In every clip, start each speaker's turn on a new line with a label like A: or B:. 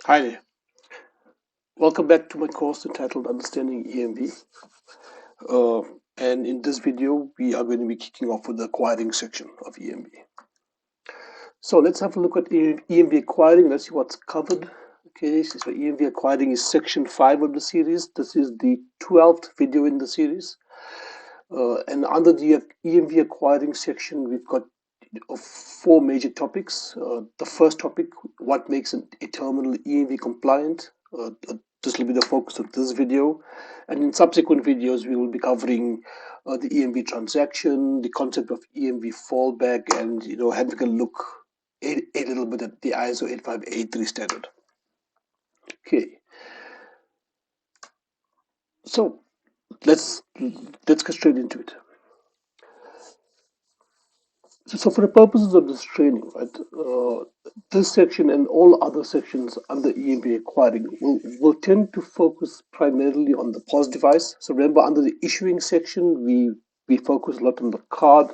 A: Hi there. Welcome back to my course entitled Understanding EMV. Uh, and in this video, we are going to be kicking off with the acquiring section of EMV. So let's have a look at EMV acquiring. Let's see what's covered. Okay, so EMV acquiring is section 5 of the series. This is the 12th video in the series. And under the EMV acquiring section, we've got four major topics. The first topic, what makes a terminal EMV compliant. This will be the focus of this video, and in subsequent videos we will be covering the EMV transaction, the concept of EMV fallback, and having a look a little bit at the ISO 8583 standard. Okay, so let's get straight into it. So for the purposes of this training, right, this section and all other sections under EMV acquiring will tend to focus primarily on the POS device. So remember, under the issuing section, we focus a lot on the card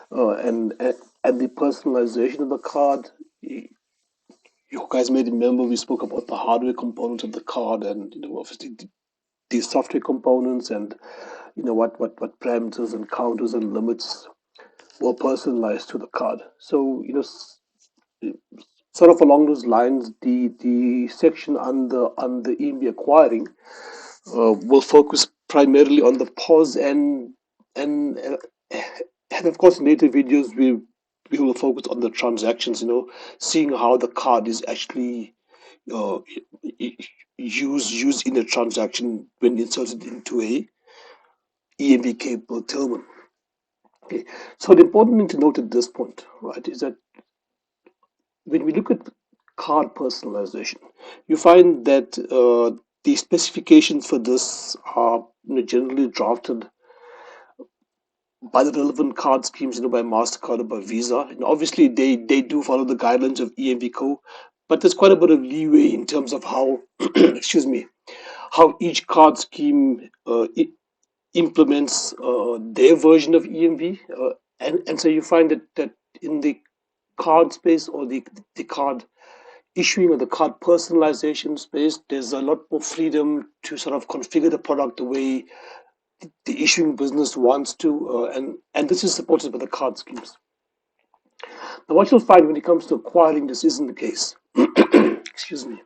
A: and the personalization of the card. You guys may remember we spoke about the hardware components of the card, and obviously the software components, and what parameters and counters and limits were personalized to the card. So sort of along those lines, the section on the EMV acquiring will focus primarily on the POS and and of course in later videos we will focus on the transactions. Seeing how the card is actually uh, used in a transaction when inserted into a EMV capable terminal. Okay, so the important thing to note at this point, right, is that when we look at card personalization, you find that the specifications for this are generally drafted by the relevant card schemes, by MasterCard or by Visa. And obviously, they do follow the guidelines of EMV Co. But there's quite a bit of leeway in terms of how, excuse me, how each card scheme implements their version of EMV. And so you find that in the card space or the card issuing or the card personalization space, there's a lot more freedom to sort of configure the product the way the issuing business wants to, and this is supported by the card schemes. Now, what you'll find when it comes to acquiring, this isn't the case. Excuse me.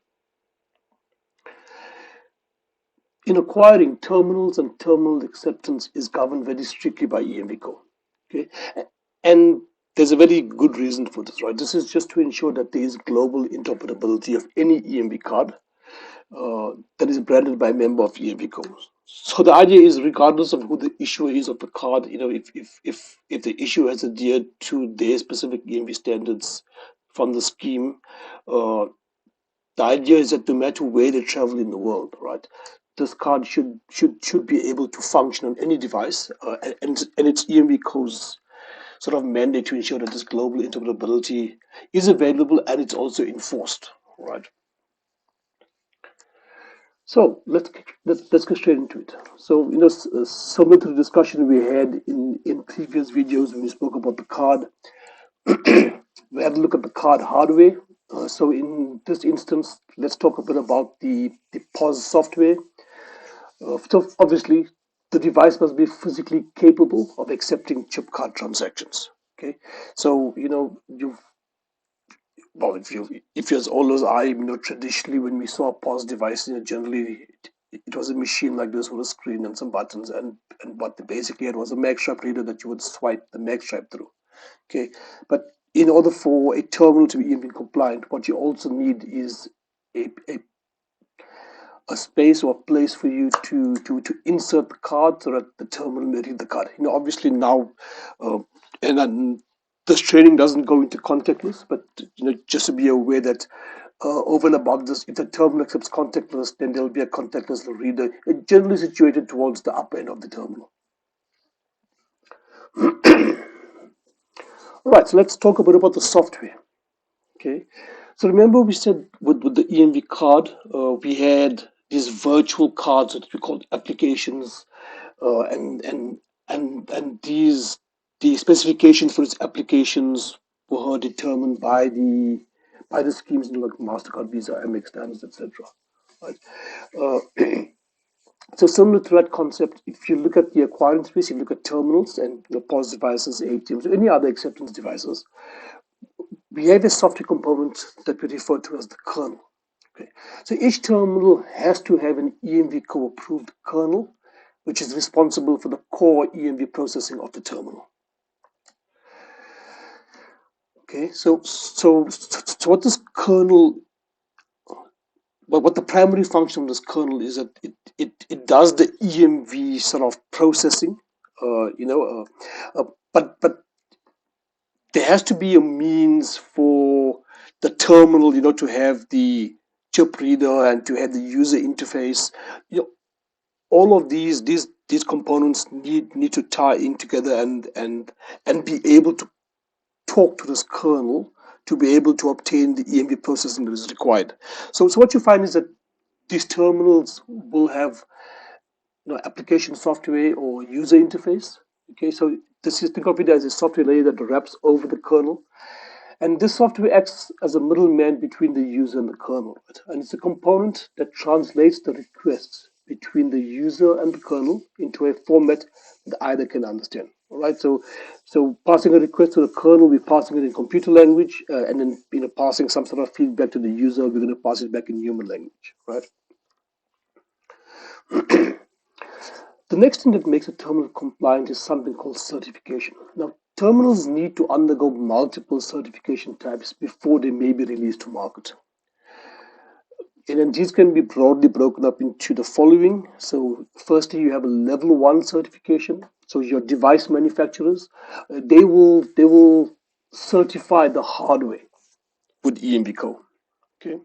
A: In acquiring, terminals and terminal acceptance is governed very strictly by EMV Co. Okay, and there's a very good reason for this, right? This is just to ensure that there is global interoperability of any EMV card that is branded by a member of EMV Co. So the idea is, regardless of who the issuer is of the card, if the issuer has adhered to their specific EMV standards from the scheme, the idea is that no matter where they travel in the world, right, this card should be able to function on any device, and it's EMV Co's sort of mandate to ensure that this global interoperability is available and it's also enforced, right? So let's go straight into it. So similar to the discussion we had in previous videos when we spoke about the card, we had a look at the card hardware. So in this instance, let's talk a bit about the POS software. So obviously, the device must be physically capable of accepting chip card transactions. Okay, so you well, if you're as old as I, traditionally when we saw a POS device, generally it was a machine like this with a screen and some buttons, and what they basically had was a magstripe reader that you would swipe the magstripe through. Okay, but in order for a terminal to be EMV compliant, what you also need is a space or a place for you to insert the card so that the terminal may read the card. Obviously now, uh, and this training doesn't go into contactless, but just to be aware that over and above this, if the terminal accepts contactless, then there'll be a contactless reader, generally situated towards the upper end of the terminal. All right, so let's talk a bit about the software. Okay, so remember we said with the EMV card, we had these virtual cards that we called applications, and these the specifications for its applications were determined by either schemes, like MasterCard, Visa, Amex, Standards, etc. Right. Uh, so similar to that concept, if you look at the acquiring space, you look at terminals and POS devices, ATMs, or any other acceptance devices, we have a software component that we refer to as the kernel. Okay. So each terminal has to have an EMV co-approved kernel, which is responsible for the core EMV processing of the terminal. Okay, so what this kernel, what the primary function of this kernel is that it does the EMV sort of processing, but there has to be a means for the terminal, to have the chip reader and to have the user interface. All of these components need to tie in together and be able to talk to this kernel to be able to obtain the EMV processing that is required. So what you find is that these terminals will have application software or user interface. Okay, so think of it as a software layer that wraps over the kernel. And this software acts as a middleman between the user and the kernel. Right? And it's a component that translates the requests between the user and the kernel into a format that either can understand. All right. So passing a request to the kernel, we're passing it in computer language, and then passing some sort of feedback to the user, we're going to pass it back in human language. Right. The next thing that makes a terminal compliant is something called certification. Now, terminals need to undergo multiple certification types before they may be released to market. And these can be broadly broken up into the following. So firstly, you have a level 1 certification. So your device manufacturers, they will certify the hardware with EMV code. Okay.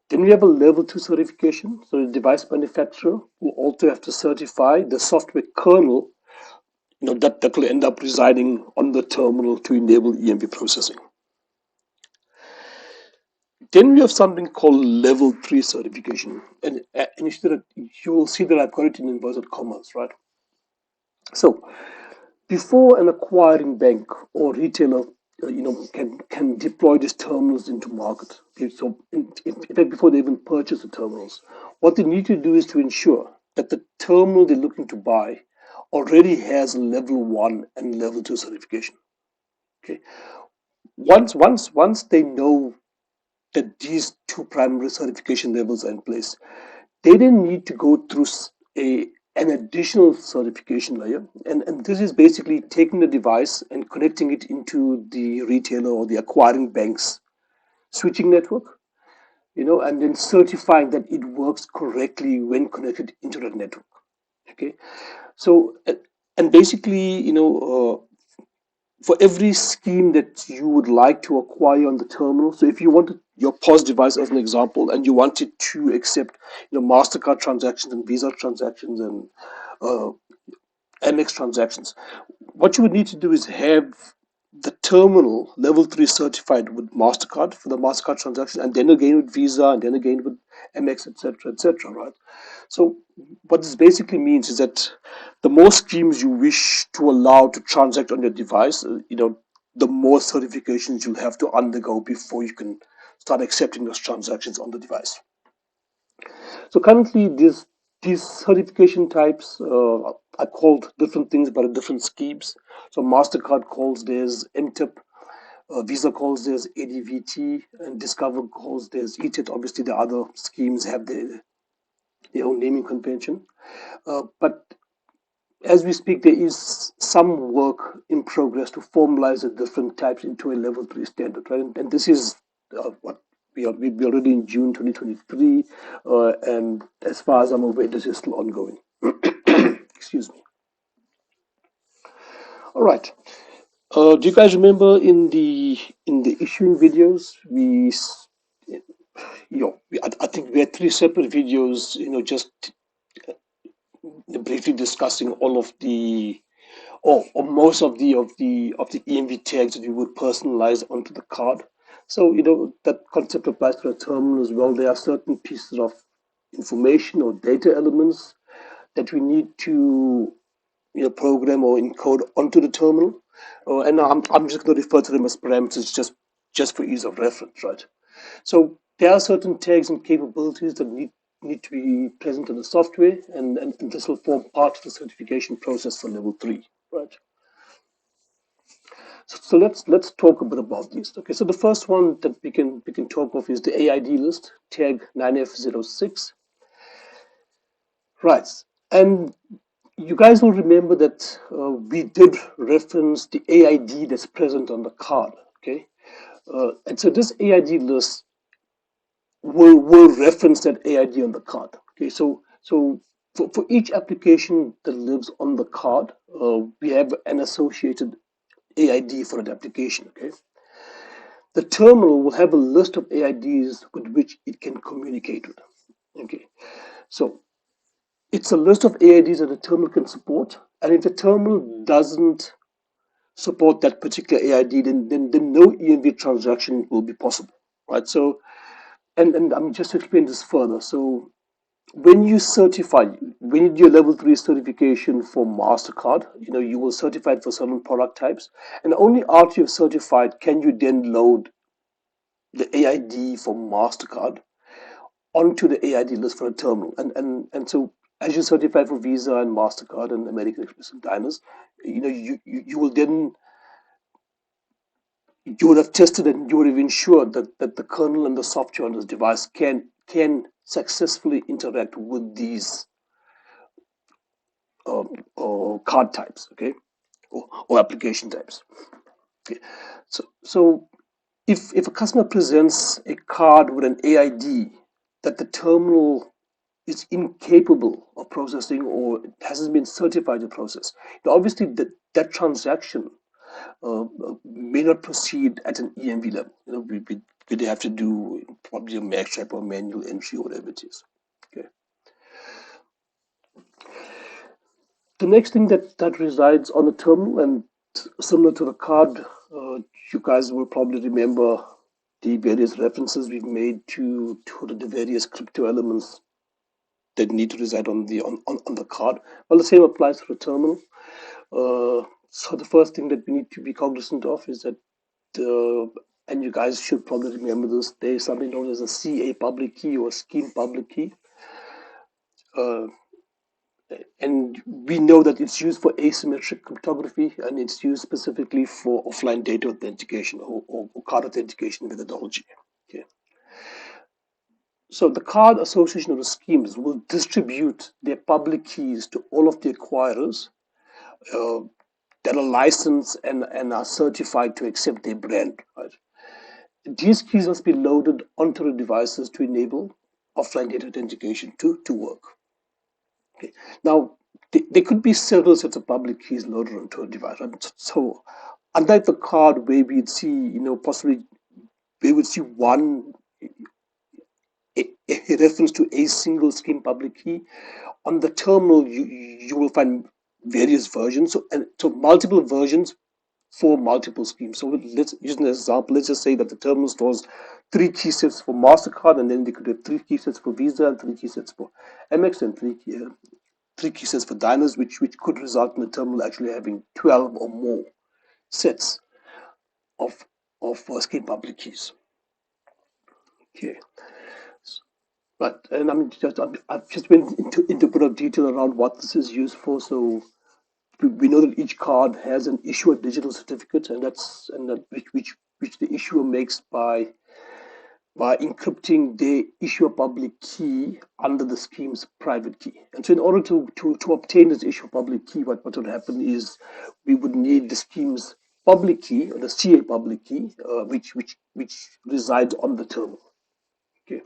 A: Then we have a level 2 certification. So the device manufacturer will also have to certify the software kernel, that will end up residing on the terminal to enable EMV processing. Then we have something called level 3 certification. And you will see that I've got it in inverted commas, right? So before an acquiring bank or retailer can deploy these terminals into market, so in fact before they even purchase the terminals, what they need to do is to ensure that the terminal they're looking to buy already has level 1 and level 2 certification. Okay, once they know that these two primary certification levels are in place, they then need to go through an additional certification layer, and this is basically taking the device and connecting it into the retailer or the acquiring bank's switching network, and then certifying that it works correctly when connected into that network. Okay, so and basically, for every scheme that you would like to acquire on the terminal, so if you wanted your POS device as an example, and you wanted to accept MasterCard transactions and Visa transactions and Amex transactions, what you would need to do is have the terminal level 3 certified with MasterCard for the MasterCard transaction, and then again with Visa, and then again with Amex, etc., right? So what this basically means is that the more schemes you wish to allow to transact on your device, the more certifications you'll have to undergo before you can start accepting those transactions on the device. So currently, these certification types are called different things by the different schemes. So MasterCard calls theirs MTIP, Visa calls theirs ADVT, and Discover calls theirs ETIT. Obviously, the other schemes have their own naming convention. But as we speak, there is some work in progress to formalize the different types into a level 3 standard, right? And this is what we're already in June 2023, and as far as I'm aware, this is still ongoing. Excuse me. All right. Do you guys remember in the issuing videos I think we had 3 separate videos, just briefly discussing all of the or most of the EMV tags that you would personalize onto the card. So that concept applies to the terminal as well. There are certain pieces of information or data elements that we need to program or encode onto the terminal, and I'm just going to refer to them as parameters just just for ease of reference, right? So there are certain tags and capabilities that need to be present in the software, and this will form part of the certification process for level 3, right? So let's talk a bit about these. Okay, so the first one that we can talk of is the AID list, tag 9F06. Right. And you guys will remember that we did reference the AID that's present on the card. Okay. And so this AID list will reference that AID on the card. Okay. So for each application that lives on the card, we have an associated AID for that application. Okay. The terminal will have a list of AIDs with which it can communicate with. Okay. So it's a list of AIDs that the terminal can support, and if the terminal doesn't support that particular AID, then no EMV transaction will be possible, right? So, and I'm just to explain this further. So, when you certify, when you do your level 3 certification for MasterCard, you will certify it for certain product types, and only after you've certified can you then load the AID for MasterCard onto the AID list for a terminal. And so as you certify for Visa and MasterCard and American Express and Diners, you will then, you would have tested and you would have ensured that the kernel and the software on this device can successfully interact with these card types, okay, or application types. Okay. So if a customer presents a card with an AID that the terminal is incapable of processing or hasn't been certified to process, obviously that transaction may not proceed at an EMV level. We have to do probably a match or manual entry or whatever it is. Okay. The next thing that resides on the terminal and similar to the card, you guys will probably remember the various references we've made to the various crypto elements that need to reside on the card. Well, the same applies to the terminal. So the first thing that we need to be cognizant of is that, and you guys should probably remember this, there's something known as a CA public key or a scheme public key. And we know that it's used for asymmetric cryptography, and it's used specifically for offline data authentication or card authentication methodology. Okay. So the card association of the schemes will distribute their public keys to all of the acquirers that are licensed and are certified to accept their brand. Right? These keys must be loaded onto the devices to enable offline data authentication to work. Okay. Now, there could be several sets of public keys loaded onto a device. Right? So, unlike the card where we'd see, possibly we would see one a reference to a single scheme public key, on the terminal you will find various versions. So multiple versions for multiple schemes. So let's use an example. Let's just say that the terminal stores 3 key sets for MasterCard, and then they could have 3 key sets for Visa and 3 key sets for Amex and 3 key sets for Diners, which could result in the terminal actually having 12 or more sets of scheme public keys. Okay. Right, and I've just went into a bit of detail around what this is used for. So we know that each card has an issuer digital certificate, and which the issuer makes by encrypting the issuer public key under the scheme's private key. And so in order to obtain this issuer public key, what would happen is we would need the scheme's public key, or the CA public key, which resides on the terminal. Okay.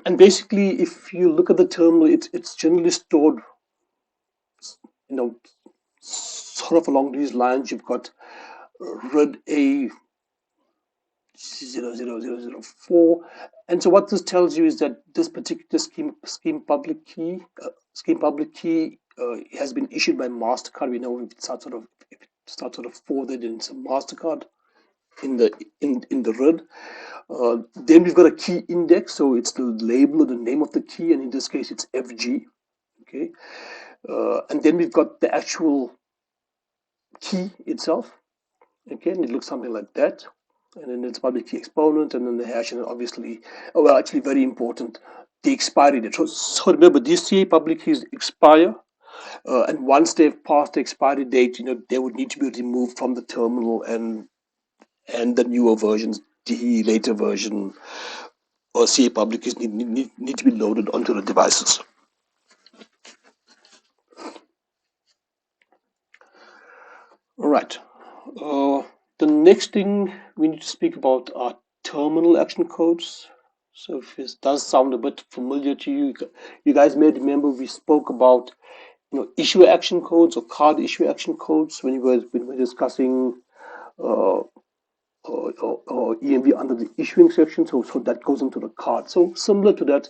A: And basically, if you look at the terminal, it's generally stored, sort of along these lines. You've got RID A 00004, and so what this tells you is that this particular scheme public key has been issued by MasterCard. We know if it starts sort of forwarded in some MasterCard in the RID. Then we've got a key index, so it's the label or the name of the key, and in this case it's FG. Okay, and then we've got the actual key itself. Okay, and it looks something like that. And then it's public key exponent, and then the hash, and obviously, well, actually very important, the expiry date. So remember, these CA public keys expire, and once they've passed the expiry date, they would need to be removed from the terminal, and the newer versions, the later version, or CA public keys need to be loaded onto the devices. All right. The next thing we need to speak about are terminal action codes. So if this does sound a bit familiar to you, you guys may remember we spoke about issue action codes or card issue action codes when we were discussing uh, or EMV under the issuing section. So that goes into the card. So similar to that,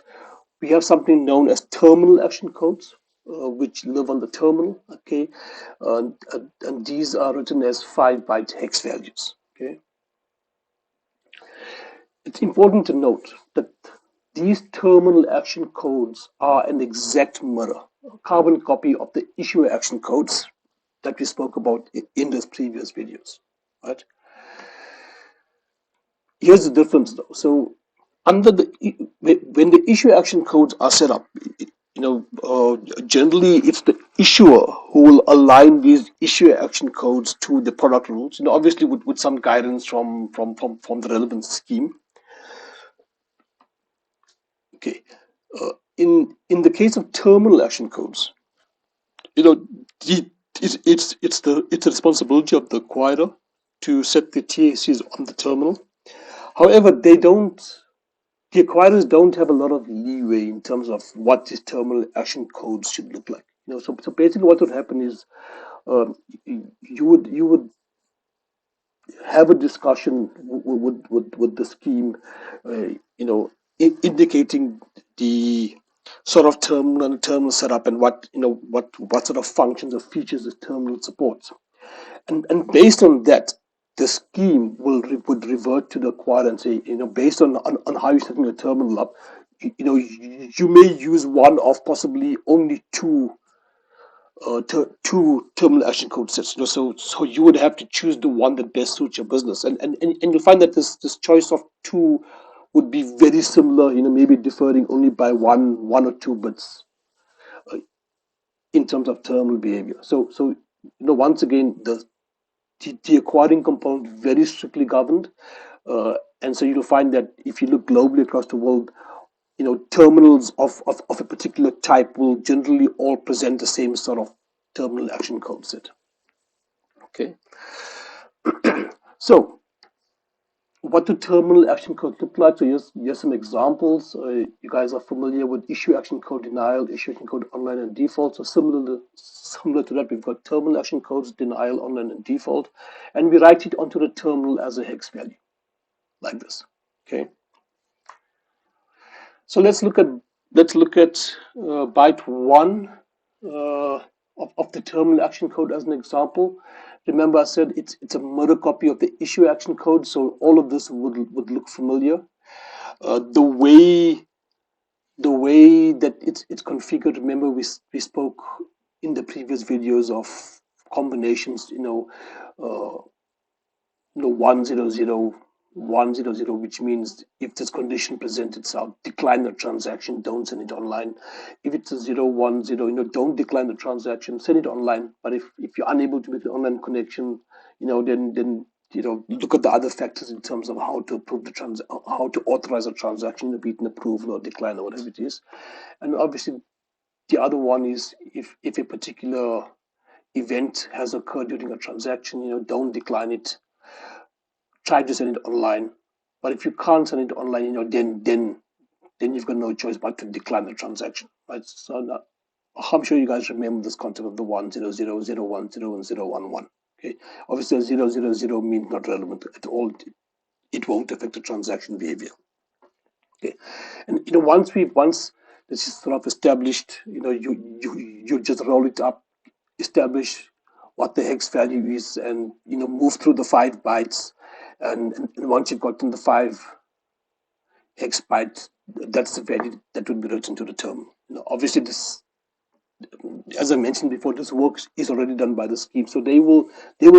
A: we have something known as terminal action codes, which live on the terminal. Okay, and these are written as 5-byte hex values. Okay, it's important to note that these terminal action codes are an exact mirror, a carbon copy of the issue action codes that we spoke about in those previous videos. Right? Here's the difference, though. So under when the issue action codes are set up, generally it's the issuer who will align these issue action codes to the product rules. Obviously with some guidance from the relevant scheme. Okay, in the case of terminal action codes, it's the responsibility of the acquirer to set the TACs on the terminal. However, the acquirers don't have a lot of leeway in terms of what these terminal action codes should look like. So basically, what would happen is you would have a discussion with the scheme, indicating the sort of terminal and terminal setup and what sort of functions or features the terminal supports, and based on that, the scheme would revert to the acquirer and say, based on how you're setting the terminal up, you may use one of possibly only two terminal action code sets. So you would have to choose the one that best suits your business, and you find that this choice of two would be very similar. Maybe differing only by one or two bits in terms of terminal behavior. So once again, the acquiring component very strictly governed, and so you'll find that if you look globally across the world, terminals of a particular type will generally all present the same sort of terminal action code set. Okay, so what do terminal action codes look like? So here's some examples. You guys are familiar with issue action code denial, issue action code online and default. So similar to that, we've got terminal action codes denial, online and default, and we write it onto the terminal as a hex value, like this. Okay. So let's look at byte 1 of the terminal action code as an example. Remember, I said it's a mirror copy of the issue action code, so all of this would look familiar. The way that it's configured. Remember, we spoke in the previous videos of combinations. 100, 100, which means if this condition presents itself, decline the transaction, don't send it online. If it's a 010, don't decline the transaction, send it online. But if you're unable to make an online connection, then look at the other factors in terms of how to approve how to authorize a transaction, be it an approval or decline or whatever it is. And obviously, the other one is if a particular event has occurred during a transaction, don't decline it. Try to send it online. But if you can't send it online, then you've got no choice but to decline the transaction, right? So now, I'm sure you guys remember this concept of the 100, 010, and 011. Okay, obviously 000 means not relevant at all. It won't affect the transaction behavior. Okay, and once this is sort of established, you just roll it up, establish what the hex value is, and move through the 5 bytes, and once you've gotten the 5 hex bytes, that's the value that would be written to the terminal. Obviously, this as I mentioned before, this work is already done by the scheme, so they will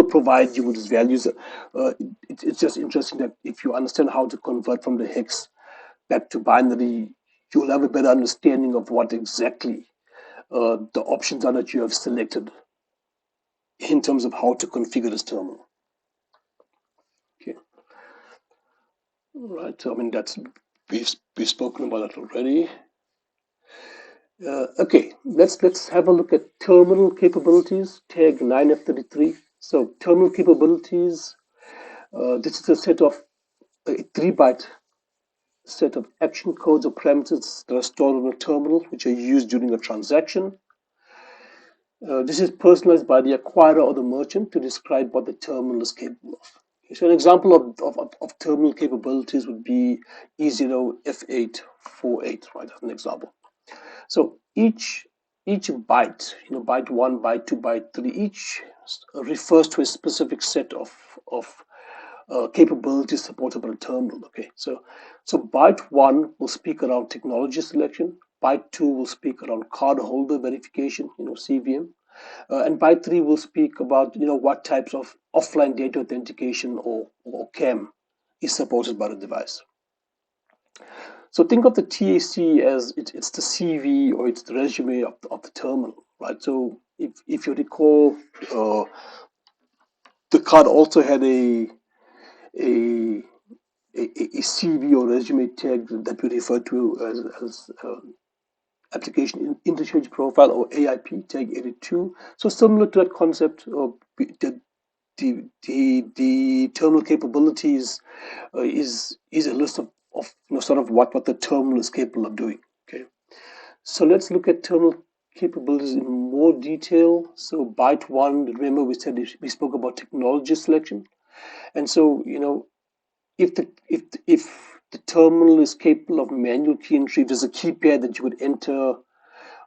A: provide you with these values. It's just interesting that if you understand how to convert from the hex back to binary, you'll have a better understanding of what exactly the options are that you have selected in terms of how to configure this terminal. Okay, right. So, I mean, we've spoken about that already. Okay, let's have a look at terminal capabilities, tag 9F33. So terminal capabilities, this is a set of a 3-byte set of action codes or parameters that are stored on a terminal, which are used during a transaction. This is personalized by the acquirer or the merchant to describe what the terminal is capable of. Okay, so an example of terminal capabilities would be E0F848, right? As an example. So each byte, byte 1, byte 2, byte 3, each refers to a specific set of capabilities supported by the terminal. Okay, so byte 1 will speak around technology selection. Byte 2 will speak around cardholder verification, CVM, and byte 3 will speak about what types of offline data authentication or CAM is supported by the device. So think of the TAC as it's the CV or it's the resume of the terminal, right? So if you recall, the card also had a CV or resume tag that we refer to as application interchange profile, or AIP tag 82. So similar to that concept of the terminal capabilities is a list of sort of what the terminal is capable of doing. Okay, so let's look at terminal capabilities in more detail. So byte 1, remember we spoke about technology selection, and so if the terminal is capable of manual key entry, there's a keypad that you would enter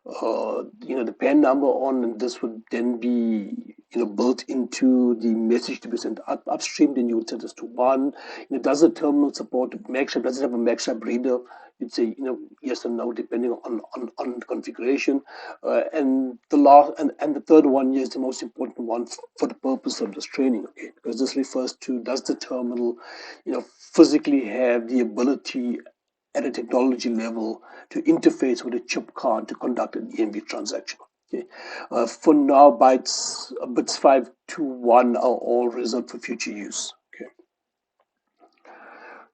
A: the PAN number on, and this would then be built into the message to be sent upstream. Then you would set this to 1. Does the terminal support MagShop? Does it have a MagShop reader? You'd say yes or no depending on the configuration. And the third one is the most important one for the purpose of this training. Okay, because this refers to, does the terminal physically have the ability at a technology level to interface with a chip card to conduct an EMV transaction. Okay. For now, bits 5 to 1 are all reserved for future use. Okay.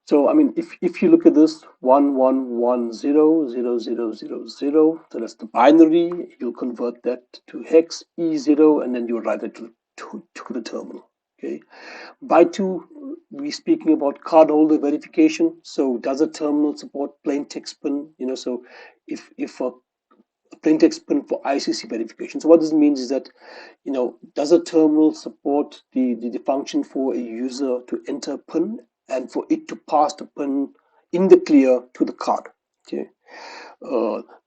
A: So I mean, if you look at this 11100000, so that's the binary. You'll convert that to hex E0, and then you'll write it to the terminal. Okay. Byte 2, we're speaking about cardholder verification. So does a terminal support plain text PIN? So if a plain text PIN for ICC verification. So what this means is that, does a terminal support the function for a user to enter PIN and for it to pass the PIN in the clear to the card? Okay.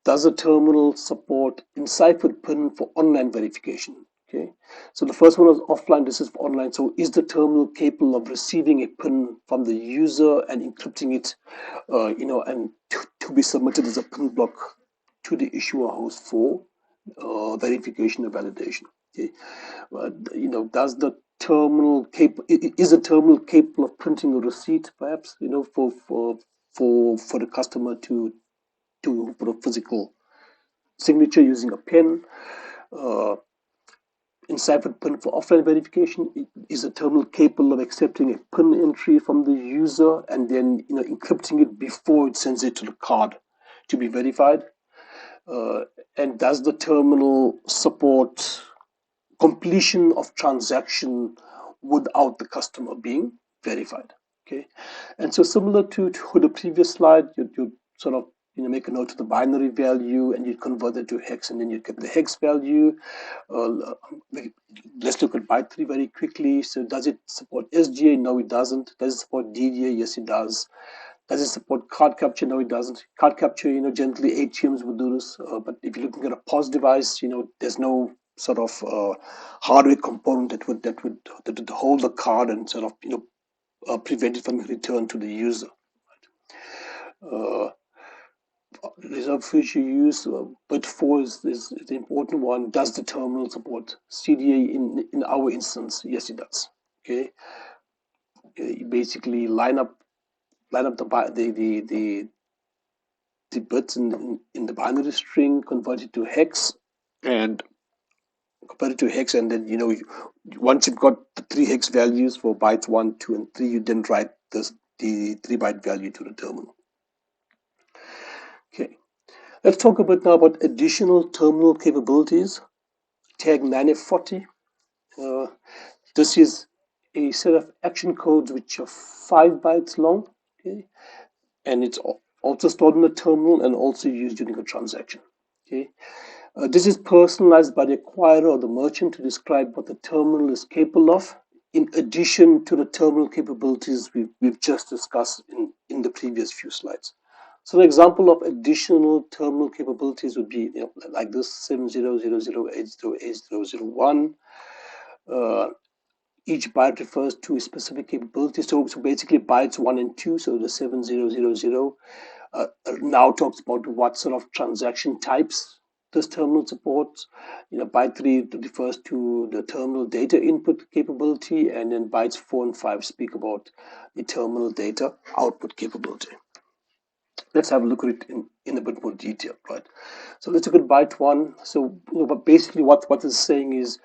A: Does a terminal support enciphered PIN for online verification? Okay, so the first one was offline. This is for online. So is the terminal capable of receiving a PIN from the user and encrypting it, and to be submitted as a PIN block to the issuer host for verification or validation? Okay, does the terminal is a terminal capable of printing a receipt, perhaps, for the customer to put a physical signature using a pen? Enciphered PIN for offline verification. Is a terminal capable of accepting a PIN entry from the user and then encrypting it before it sends it to the card to be verified? And does the terminal support completion of transaction without the customer being verified? Okay, and so similar to the previous slide, you sort of make a note of the binary value and you convert it to hex, and then you get the hex value. Let's look at byte 3 very quickly. So does it support SGA? No, it doesn't. Does it support DDA? Yes, it does. Does it support card capture? No, it doesn't. Card capture, generally ATMs would do this, but if you're looking at a POS device, there's no sort of hardware component that would hold the card and sort of prevent it from return to the user. reserved future use. But 4 is the important one. Does the terminal support CDA in our instance? Yes, it does. Okay, you basically line up the bits in the binary string, convert it to hex, and then once you've got the 3 hex values for bytes 1, 2, and 3, you then write the 3-byte value to the terminal. Okay, let's talk a bit now about additional terminal capabilities. Tag 9F40. This is a set of action codes which are 5 bytes long. Okay, and it's also stored in the terminal and also used during a transaction. Okay. This is personalized by the acquirer or the merchant to describe what the terminal is capable of, in addition to the terminal capabilities we've just discussed in the previous few slides. So an example of additional terminal capabilities would be like this: 7000808001. Each byte refers to a specific capability. So basically bytes 1 and 2, so the 7000 now talks about what sort of transaction types this terminal supports. Byte 3 refers to the terminal data input capability, and then bytes 4 and 5 speak about the terminal data output capability. Let's have a look at it in a bit more detail, right? So let's look at byte 1. So but basically what it's saying is,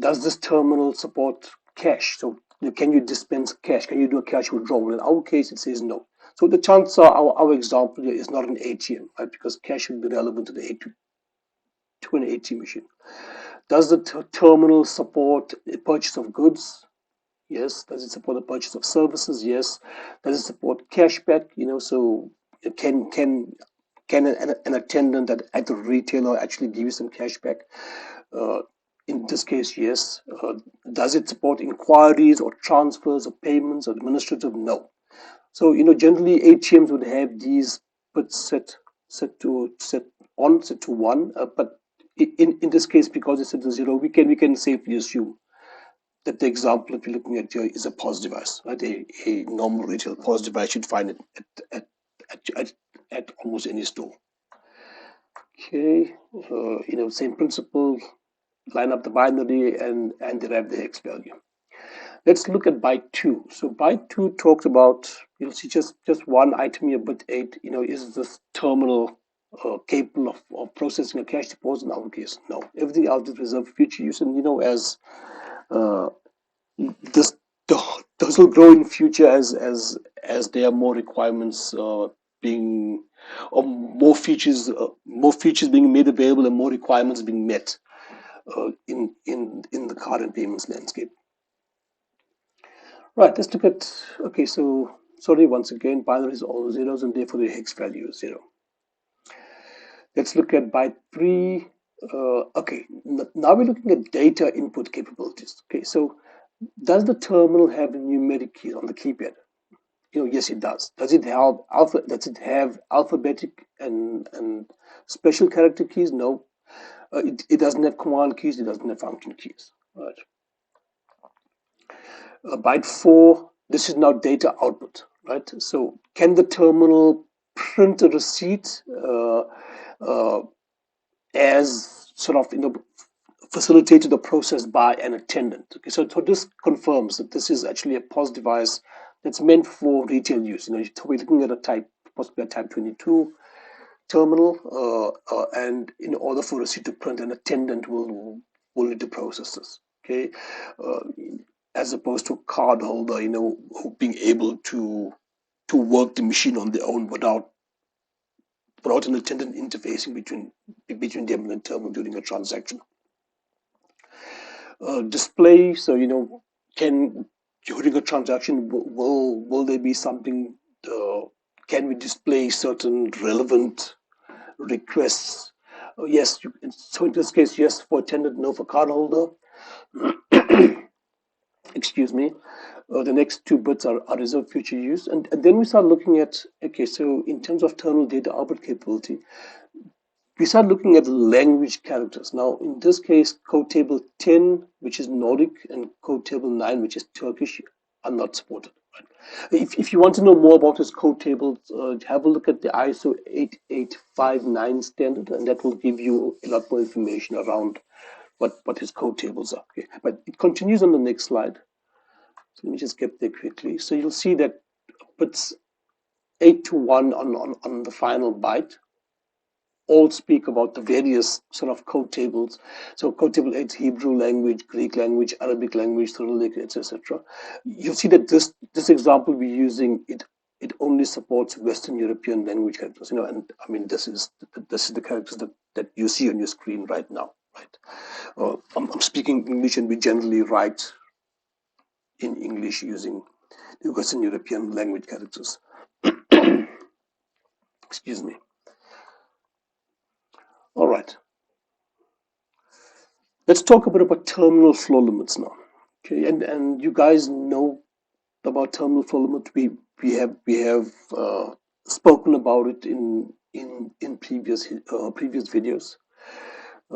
A: does this terminal support cash? So can you dispense cash? Can you do a cash withdrawal? In our case, it says no. So the chances are our example here is not an ATM, right? Because cash would be relevant to the to an ATM machine. Does the terminal support the purchase of goods? Yes. Does it support the purchase of services? Yes. Does it support cashback? So can an attendant at the retailer actually give you some cashback? In this case, yes. Does it support inquiries or transfers or payments or administrative? No. So generally ATMs would have these bits set to 1, but in this case, because it's set to 0, we can safely assume that the example that we're looking at here is a POS device, right? A normal retail POS device. You'd find it at almost any store. Okay, same principle. Line up the binary and derive the hex value. Let's look at byte 2. So byte 2 talks about, you'll see just one item here, bit 8. Is this terminal capable of processing a cash deposit? In our case, no. Everything else is reserved for future use, and as this will grow in future as there are more requirements being, or more features being made available and more requirements being met in the card and payments landscape. Right, let's look at, okay, so sorry, once again, binary is all zeros and therefore the hex value is 0. Let's look at byte 3. Okay, now we're looking at data input capabilities. Okay, so does the terminal have numeric keys on the keypad? Yes, it does. Does it have alphabetic and special character keys? No. It doesn't have command keys. It doesn't have function keys. Right. Byte 4, this is now data output, right? So can the terminal print a receipt as sort of facilitated or processed by an attendant? Okay, so this confirms that this is actually a POS device that's meant for retail use. We're looking at possibly a type 22 terminal, and in order for a receipt to print, an attendant will need to process this. Okay. As opposed to a card holder, who being able to work the machine on their own without an attendant interfacing between them and the terminal during a transaction. Display, so can during a transaction will there be something? Can we display certain relevant requests? Yes. So in this case, yes for attendant, no for card holder. Excuse me. The next 2 bits are reserved future use, and then we start looking at, okay, so in terms of terminal data output capability, we start looking at language characters. Now in this case, code table 10, which is Nordic, and code table 9, which is Turkish, are not supported. If you want to know more about his code tables, have a look at the ISO 8859 standard, and that will give you a lot more information around what his code tables are. Okay, but it continues on the next slide. So let me just get there quickly. So you'll see that bits 8 to 1 on the final byte all speak about the various sort of code tables. So code table 8, Hebrew language, Greek language, Arabic language, Cyrillic, etc. You'll see that this example we're using, it only supports Western European language characters, and I mean this is the characters that you see on your screen right now, right? I'm speaking English, and we generally write in English using the Western European language characters. Excuse me. All right. Let's talk a bit about terminal flow limits now. Okay, and you guys know about terminal flow limit. We have spoken about it in previous videos.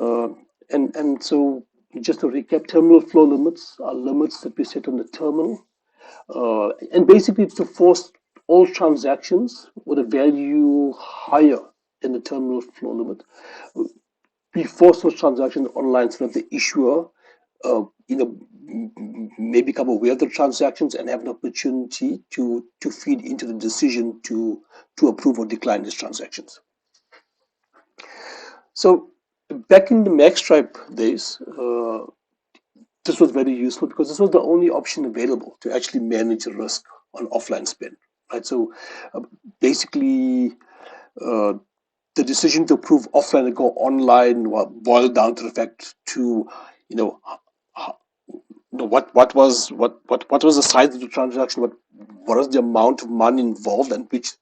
A: Uh, and so just to recap, terminal flow limits are limits that we set on the terminal, and basically it's to force all transactions with a value higher than the terminal flow limit. We force those transactions online so that the issuer, may become aware of the transactions and have an opportunity to feed into the decision to approve or decline these transactions. So back in the Magstripe days, this was very useful because this was the only option available to actually manage the risk on offline spend, right? So basically, the decision to approve offline and go online boiled down to the fact to, what was the size of the transaction, what was the amount of money involved, and which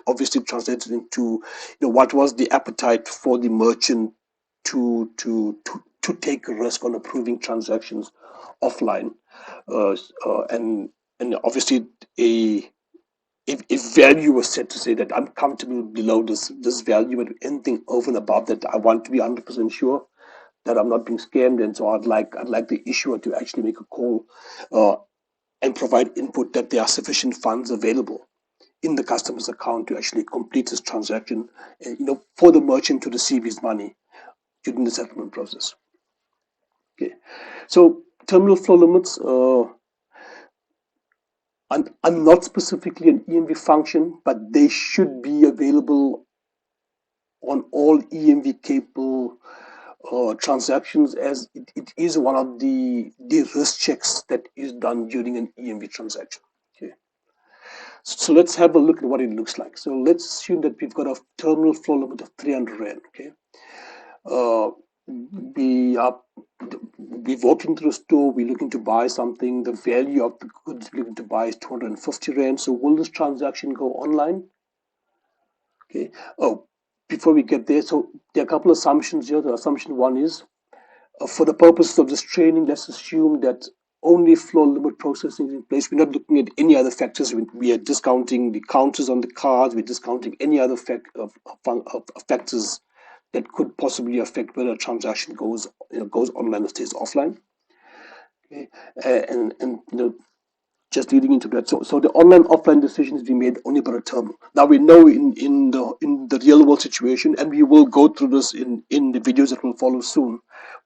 A: obviously translated into, what was the appetite for the merchant to take a risk on approving transactions offline, and obviously if value was set to say that I'm comfortable below this value, and anything over and above that, I want to be 100% sure that I'm not being scammed, and so I'd like the issuer to actually make a call and provide input that there are sufficient funds available in the customer's account to actually complete this transaction, for the merchant to receive his money during the settlement process. Okay, so terminal flow limits are not specifically an EMV function, but they should be available on all EMV capable transactions, as it is one of the risk checks that is done during an EMV transaction. Okay, so let's have a look at what it looks like. So let's assume that we've got a terminal flow limit of 300 Rand. Okay, we walked into the store, we're looking to buy something, the value of the goods we're looking to buy is 250 Rand. So will this transaction go online? Okay. Oh, before we get there, so there are a couple of assumptions here. The assumption one is, for the purposes of this training, let's assume that only flow limit processing is in place. We're not looking at any other factors. We are discounting the counters on the cards. We're discounting any other factors that could possibly affect whether a transaction goes online or stays offline. Okay. And just leading into that, so the online offline decision is being made only by the terminal. Now we know in the real world situation, and we will go through this in the videos that will follow soon.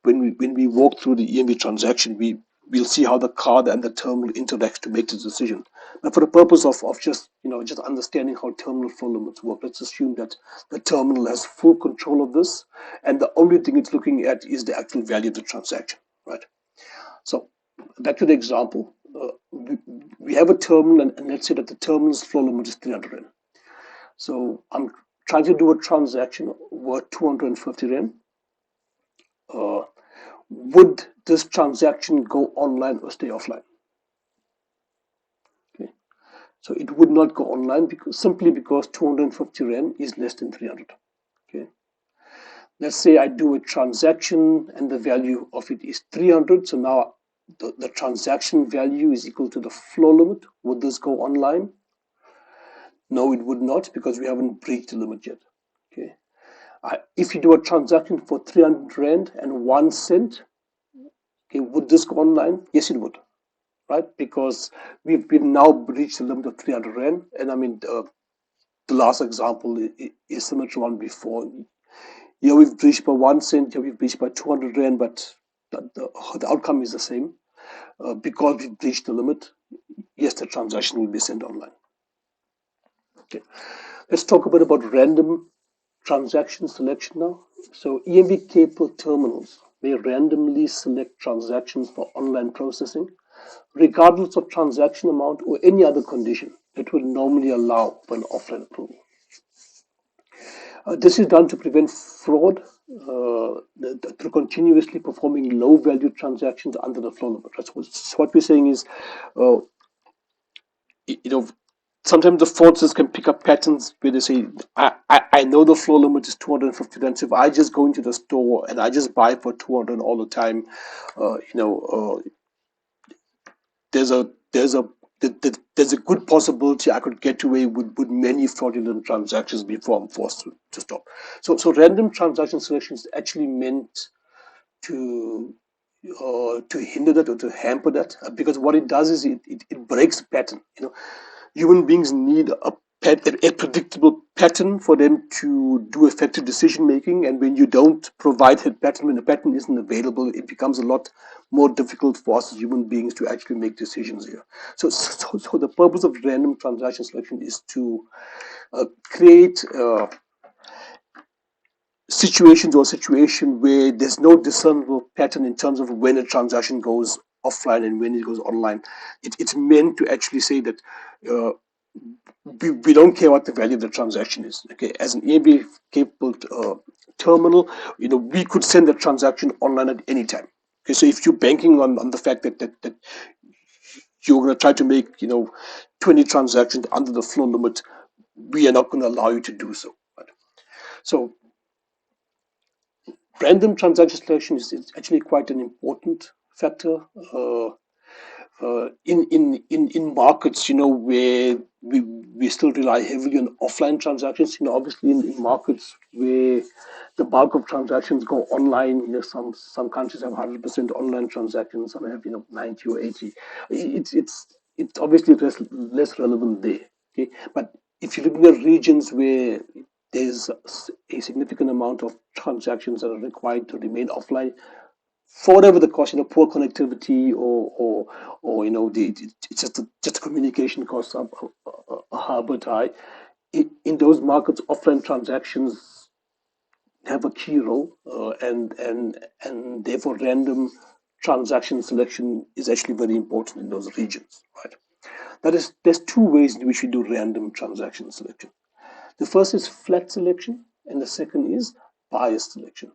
A: When we walk through the EMV transaction, we'll see how the card and the terminal interact to make the decision. Now, for the purpose of just understanding how terminal flow limits work, let's assume that the terminal has full control of this, and the only thing it's looking at is the actual value of the transaction, right? So back to the example. We have a terminal, and let's say that the terminal's flow limit is 300 Rand. So I'm trying to do a transaction worth 250 Rand. Would this transaction go online or stay offline? Okay, so it would not go online simply because 250 Rand is less than 300. Okay, let's say I do a transaction and the value of it is 300. So now the transaction value is equal to the flow limit. Would this go online? No, it would not, because we haven't breached the limit yet. Okay, if you do a transaction for 300 Rand and 1 cent, okay, would this go online? Yes, it would. right? Because we've been now reached the limit of 300 Rand. And I mean, the last example is similar to one before. Here we've breached by 1 cent, here we've breached by 200 Rand, but the outcome is the same. Because we've breached the limit, yes, the transaction will be sent online. Okay. Let's talk a bit about random transaction selection now. So EMV capable terminals may randomly select transactions for online processing, regardless of transaction amount or any other condition that would normally allow for an offline approval. This is done to prevent fraud through continuously performing low-value transactions under the flow limit. That's what we're saying is, uh, sometimes the fraudsters can pick up patterns where they say, I know the flow limit is 250 Rand. So if I just go into the store and I just buy for 200 all the time, there's a there's a there's a good possibility I could get away with many fraudulent transactions before I'm forced to stop. So random transaction selection is actually meant to hinder that or to hamper that, because what it does is it breaks the pattern. Human beings need a predictable pattern for them to do effective decision making, and when you don't provide that pattern, when the pattern isn't available, it becomes a lot more difficult for us as human beings to actually make decisions here. So the purpose of random transaction selection is to create situations or a situation where there's no discernible pattern in terms of when a transaction goes offline and when it goes online. It's meant to actually say that uh, we don't care what the value of the transaction is. Okay, as an EMV capable terminal, we could send a transaction online at any time. Okay, so if you're banking on the fact that you're going to try to make 20 transactions under the flow limit, we are not going to allow you to do so. Right? So random transaction selection is actually quite an important factor in markets, where we still rely heavily on offline transactions. Obviously in markets where the bulk of transactions go online, some countries have 100% online transactions, some have 90 or 80. It's obviously less relevant there. Okay, but if you're looking at regions where there's a significant amount of transactions that are required to remain offline, for whatever the cost, poor connectivity or it's just communication costs are harbor high. In those markets, offline transactions have a key role, and therefore random transaction selection is actually very important in those regions, right? There's two ways in which we do random transaction selection. The first is flat selection, and the second is bias selection.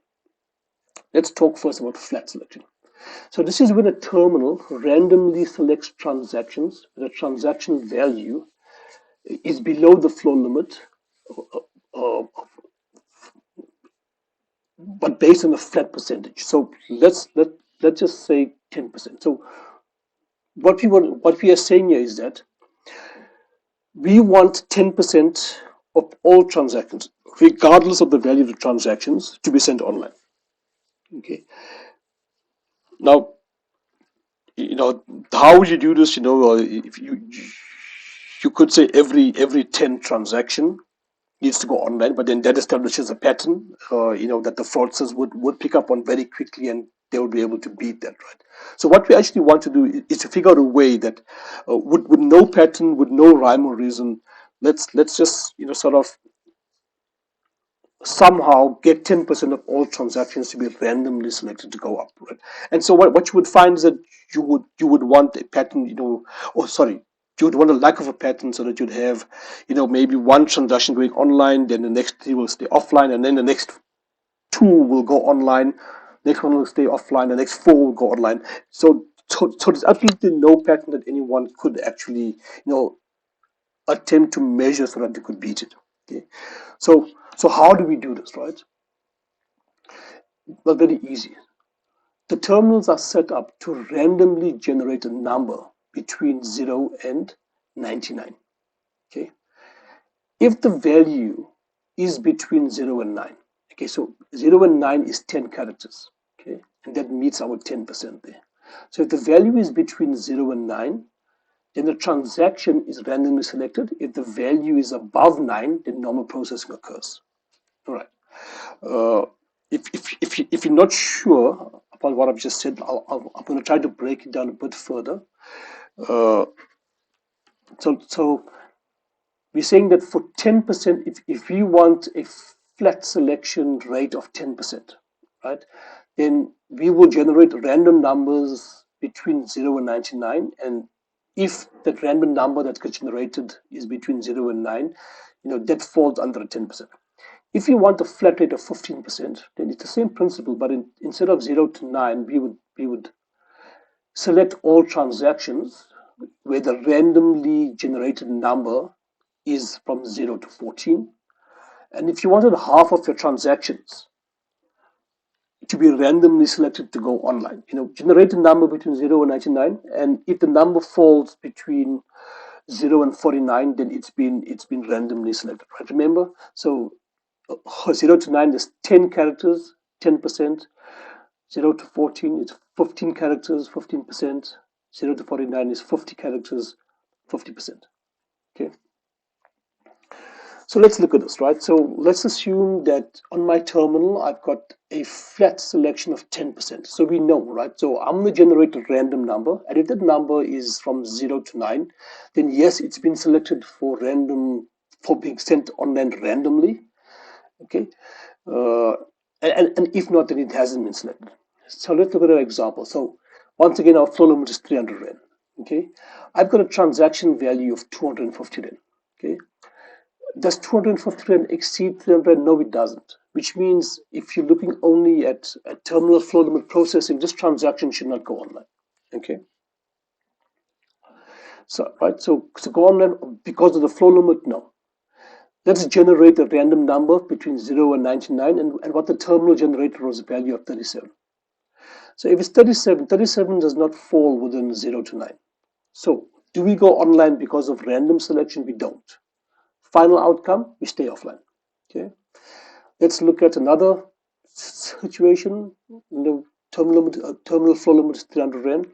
A: Let's talk first about flat selection. So this is when a terminal randomly selects transactions where the transaction value is below the flow limit, uh, but based on a flat percentage. So let's just say 10%. So what we are saying here is that we want 10% of all transactions, regardless of the value of the transactions, to be sent online. Okay. Now, how would you do this? If you could say every 10 transaction needs to go online, but then that establishes a pattern, that the fraudsters would pick up on very quickly, and they would be able to beat that, right? So what we actually want to do is to figure out a way that, with no pattern, with no rhyme or reason, let's just sort of somehow get 10% of all transactions to be randomly selected to go up, right? And so what you would find is that you would want a pattern, you would want a lack of a pattern, so that you'd have, maybe one transaction going online, then the next three will stay offline, and then the next two will go online, next one will stay offline, the next four will go online. So there's absolutely no pattern that anyone could actually, attempt to measure so that they could beat it. Okay, so how do we do this, right? Well, very easy. The terminals are set up to randomly generate a number between 0 and 99. Okay, if the value is between 0 and 9, okay, so 0 and 9 is 10 characters, okay, and that meets our 10% there. So if the value is between 0 and 9, then the transaction is randomly selected. If the value is above 9, then normal processing occurs. All right. If you're not sure about what I've just said, I'm going to try to break it down a bit further. So we're saying that for 10%, if you want a flat selection rate of 10%, right, then we will generate random numbers between 0 and 99. And if that random number that gets generated is between 0 and 9, that falls under 10%. If you want a flat rate of 15%, then it's the same principle, but instead of 0 to 9, we would select all transactions where the randomly generated number is from 0 to 14. And if you wanted half of your transactions to be randomly selected to go online, generate a number between 0 and 99, and if the number falls between 0 and 49, then it's been randomly selected, right? Remember, so 0 to 9 is 10 characters, 10%. 0 to 14 is 15 characters, 15%. 0 to 49 is 50 characters, 50%. Okay. So let's look at this, right? So let's assume that on my terminal, I've got a flat selection of 10%. So we know, right? So I'm going to generate a random number. And if that number is from 0 to 9, then yes, it's been selected for being sent online randomly. Okay. And if not, then it hasn't been selected. So let's look at an example. So once again, our flow limit is 300 Rand. Okay. I've got a transaction value of 250 Rand. Okay. Does 250 Rand exceed 300 Rand? No, it doesn't. Which means if you're looking only at a terminal flow limit processing, this transaction should not go online. Okay. So, right. So go online because of the flow limit? No. Let's generate a random number between 0 and 99, and what the terminal generated was a value of 37. So if it's 37, 37 does not fall within 0 to 9. So do we go online because of random selection? We don't. Final outcome, we stay offline. Okay. Let's look at another situation. Terminal flow limit is 300 Rand.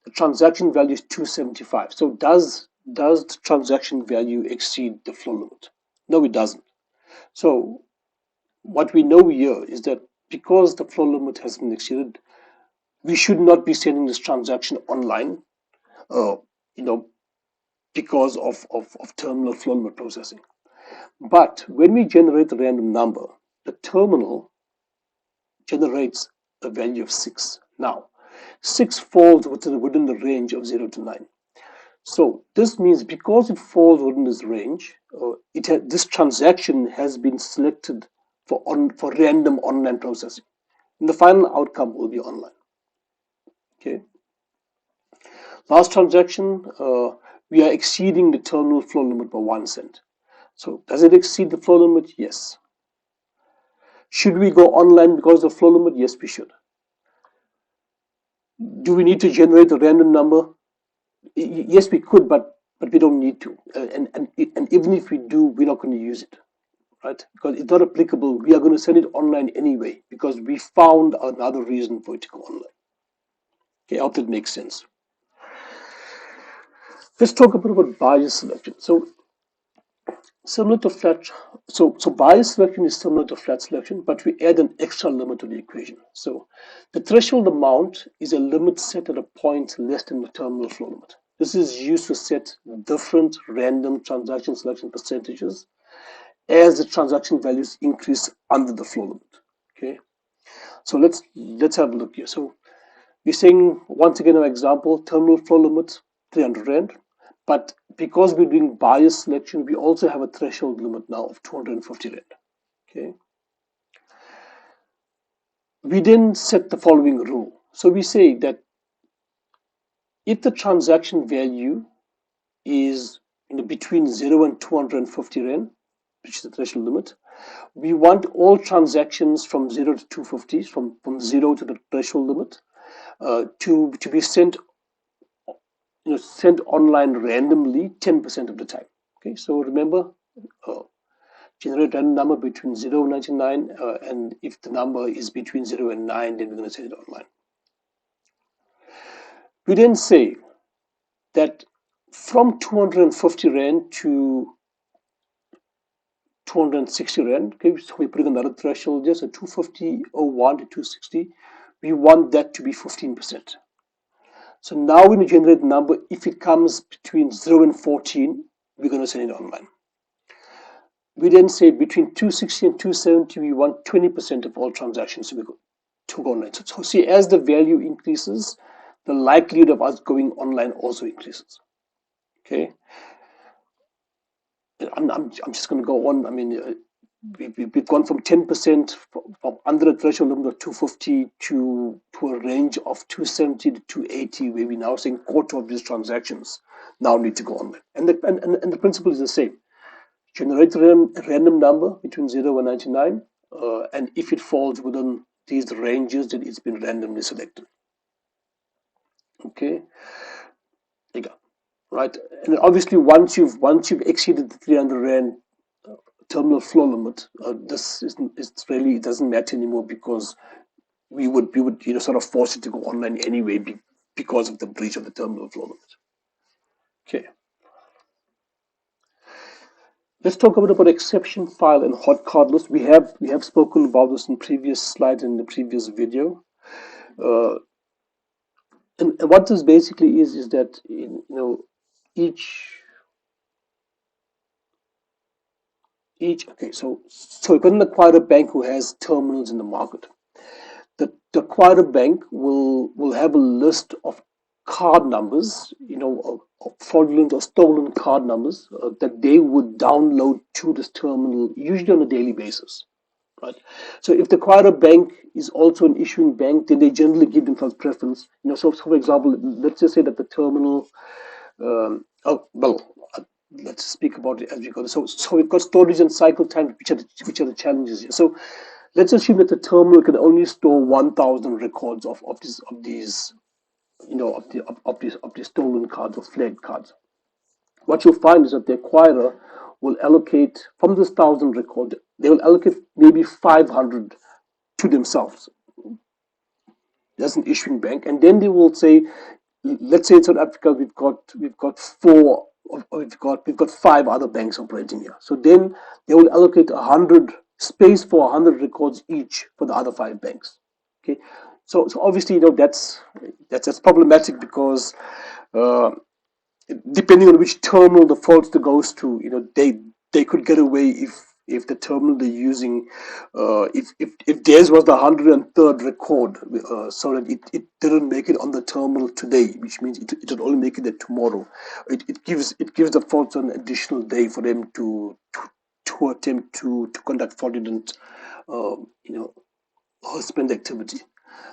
A: The transaction value is 275. So does the transaction value exceed the flow limit? No, it doesn't. So what we know here is that because the flow limit has been exceeded, we should not be sending this transaction online, because of terminal flow limit processing. But when we generate a random number, the terminal generates a value of 6. Now, 6 falls within the range of 0 to 9. So this means because it falls within this range, this transaction has been selected for random online processing. And the final outcome will be online. Okay. Last transaction, we are exceeding the terminal flow limit by 1 cent. So does it exceed the flow limit? Yes. Should we go online because of the flow limit? Yes, we should. Do we need to generate a random number? Yes, we could, but we don't need to. And even if we do, we're not going to use it, right? Because it's not applicable. We are going to send it online anyway because we found another reason for it to go online. Okay, I hope that makes sense. Let's talk a bit about bias selection. So similar to flat, so bias selection is similar to flat selection, but we add an extra limit to the equation. So the threshold amount is a limit set at a point less than the terminal flow limit. This is used to set different random transaction selection percentages as the transaction values increase under the flow limit. Okay, so let's have a look here. So we're saying once again, an example: terminal flow limit 300 Rand. But because we're doing bias selection, we also have a threshold limit now of 250 Rand. Okay. We then set the following rule. So we say that if the transaction value is between 0 and 250 Rand, which is the threshold limit, we want all transactions from 0 to 250, from 0 to the threshold limit, to be sent online randomly 10% of the time. Okay, so remember, generate a random number between 0 and 99, and if the number is between 0 and 9, then we're going to send it online. We then say that from 250 Rand to 260 Rand, okay, so we put another threshold just at 250.01 to 260, we want that to be 15%. So now when we generate the number, if it comes between 0 and 14, we're going to send it online. We then say between 260 and 270, we want 20% of all transactions to go online. So see, as the value increases, the likelihood of us going online also increases. Okay, I'm just going to go on. I mean, we've gone from 10% from under the threshold limit of 250 to a range of 270 to 280, where we're now saying quarter of these transactions now need to go online. And the principle is the same. Generate a random number between 0 and 99, and if it falls within these ranges, then it's been randomly selected. Okay, there you go. Right, and obviously once you've exceeded the 300 Rand terminal flow limit, this it's really, it doesn't matter anymore, because we would sort of force it to go online anyway because of the breach of the terminal flow limit. Okay. Let's talk a bit about exception file and hot card list. We have spoken about this in previous slides in the previous video. And what this basically is that each okay, so we can acquire a bank who has terminals in the market. The acquirer bank will have a list of card numbers, of fraudulent or stolen card numbers that they would download to this terminal, usually on a daily basis, right? So if the acquirer bank is also an issuing bank, then they generally give themselves preference. So for example, let's just say that the terminal, let's speak about it as we go. So we've got storage and cycle time, which are the challenges here. So let's assume that the terminal can only store 1,000 records of these stolen cards or flagged cards. What you'll find is that the acquirer will allocate from this 1,000 records, they will allocate maybe 500 to themselves. That's an issuing bank, and then they will say, let's say in South Africa we've got five other banks operating here. So then they will allocate 100 space for 100 records each for the other five banks. Okay, so obviously that's problematic, because depending on which terminal the fraudster goes to, they could get away if the terminal they're using, if theirs was the 103rd record, so that it didn't make it on the terminal today, which means it will only make it there tomorrow. It gives the fraudster an additional day for them to attempt to conduct fraudulent, husband activity.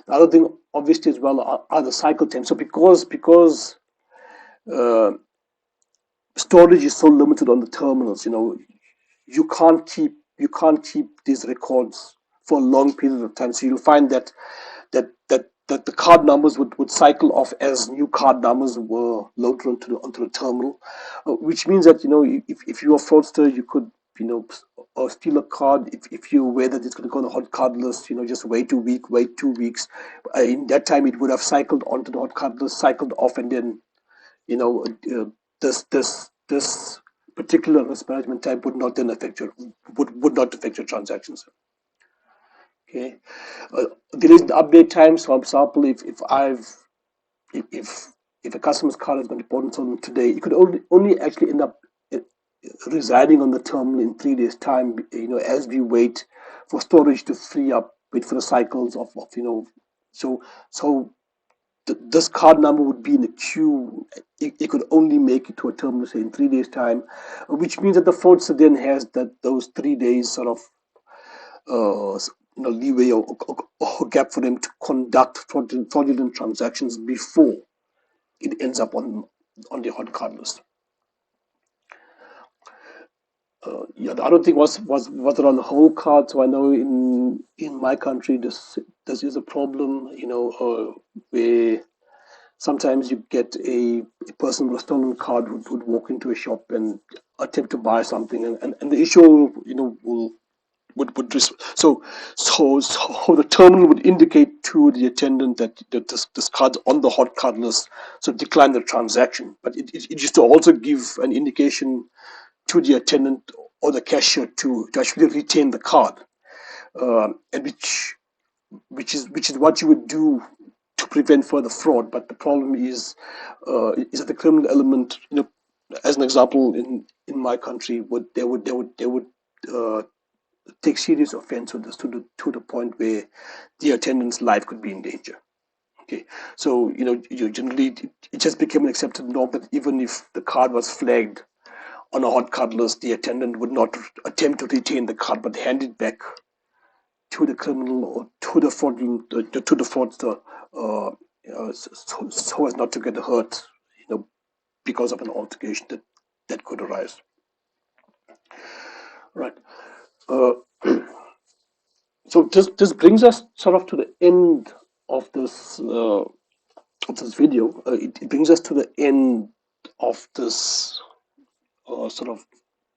A: The other thing, obviously, as well, are the cycle times. So because storage is so limited on the terminals, you can't keep these records for a long period of time. So you'll find that the card numbers would cycle off as new card numbers were loaded onto the terminal, which means that if you're a fraudster, you could or steal a card if you're aware that it's going to go on the hot card list. Just wait 2 weeks. In that time, it would have cycled onto the hot card list, cycled off, and then this particular risk management type would not then affect your transactions. Okay, there is an update time. So, for example, if a customer's card has been reported on today, it could only actually end up residing on the terminal in 3 days' time. As we wait for storage to free up, wait for the cycles of so this card number would be in a queue. It could only make it to a terminal, say, in 3 days' time, which means that the fraudster then has those 3 days sort of leeway or gap for them to conduct fraudulent transactions before it ends up on the hot card list. The other thing was around the whole card. So I know in my country this is a problem, where sometimes you get a person with a stolen card would walk into a shop and attempt to buy something, and the issue will so the terminal would indicate to the attendant that this card's on the hot card list, so decline the transaction. But it used to also give an indication to the attendant or the cashier to actually retain the card, and which is what you would do to prevent further fraud. But the problem is that the criminal element, as an example, in my country, they would uh, take serious offense with this to the point where the attendant's life could be in danger. Okay, so you generally, it just became an accepted norm that even if the card was flagged on a hot card list, the attendant would not attempt to retain the card but hand it back to the criminal or to the fraudster, so as not to get hurt, because of an altercation that could arise. Right. Uh, so this brings us sort of to the end of this video. It brings us to the end of this sort of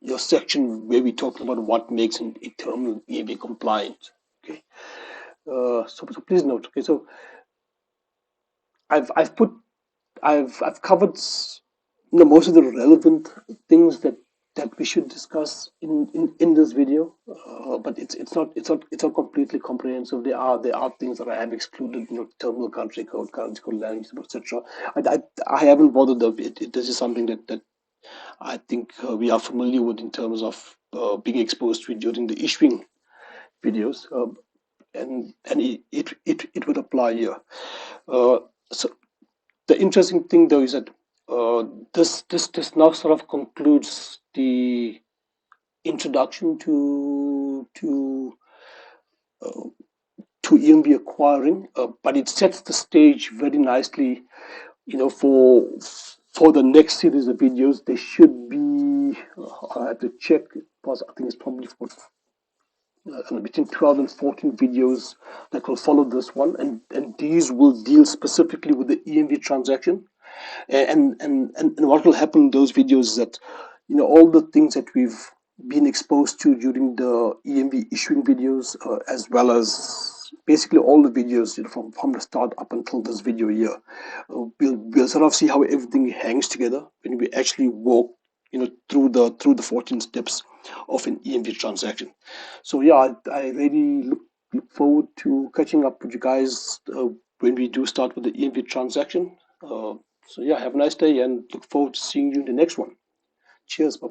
A: your section where we talk about what makes a terminal EMV compliant. Okay. So please note. Okay. So I've covered most of the relevant things that we should discuss in this video, but it's not completely comprehensive. There are things that I have excluded, terminal country code, currency code, language, etc. I haven't bothered of it. This is something that I think we are familiar with in terms of being exposed to it during the issuing videos, and it would apply here. So the interesting thing though is that this now sort of concludes the introduction to EMV acquiring, but it sets the stage very nicely, for the next series of videos. There should be, I have to check, because I think it's probably for between 12 and 14 videos that will follow this one, and these will deal specifically with the EMV transaction. And what will happen in those videos is that all the things that we've been exposed to during the EMV issuing videos, as well as basically all the videos, from the start up until this video here, we'll sort of see how everything hangs together when we actually walk through the 14 steps of an EMV transaction. So yeah, I really look forward to catching up with you guys when we do start with the EMV transaction. So yeah, have a nice day and look forward to seeing you in the next one. Cheers. Bye.